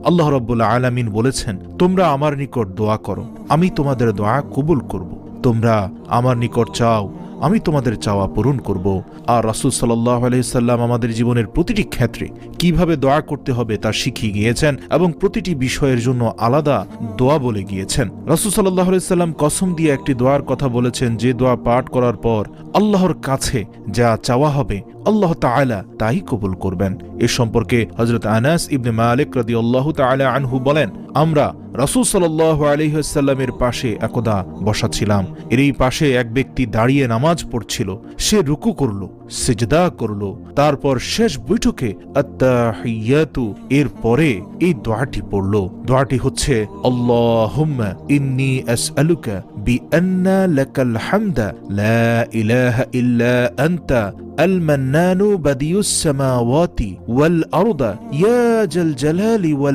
আল্লাহ রাব্বুল আলামিন বলেছেন, তোমরা আমার নিকট দোয়া করো, আমি তোমাদের দোয়া কবুল করব। তোমরা আমার নিকট চাও, আমি তোমাদের চাওয়া পূরণ করব। আর রাসূল সাল্লাল্লাহু আলাইহি সাল্লাম আমাদের জীবনের প্রতিটি ক্ষেত্রে কিভাবে দোয়া করতে হবে তা শিখিয়ে গিয়েছেন এবং প্রতিটি বিষয়ের জন্য আলাদা দোয়া বলে গিয়েছেন। রাসূল সাল্লাল্লাহু আলাইহি সাল্লাম কসম দিয়ে একটি দোয়ার কথা বলেছেন, যে দোয়া পাঠ করার পর আল্লাহর কাছে যা চাওয়া হবে আল্লাহ তাআলা তাই কবুল করবেন। এ সম্পর্কে হযরত আনাস ইবনে মালিক রাদিয়াল্লাহু তাআলা আনহু বলেন, আমরা রাসূল সাল্লাল্লাহু আলাইহি ওয়াসাল্লামের পাশে একদা বসা ছিলাম। এরই পাশে এক ব্যক্তি দাঁড়িয়ে নামাজ পড়ছিল। সে রুকু করল, সিজদা করল, তারপর শেষ বৈঠকে আত্তাহিয়াতু এর পরে এই দোয়াটি পড়ল। দোয়াটি হচ্ছে, আল্লাহুম্মা ইন্নী আসআলুকা বিআন্না লাকাল হামদা লা ইলাহা ইল্লা আনতা المنان بديع السماوات والأرض يا ذا الجلال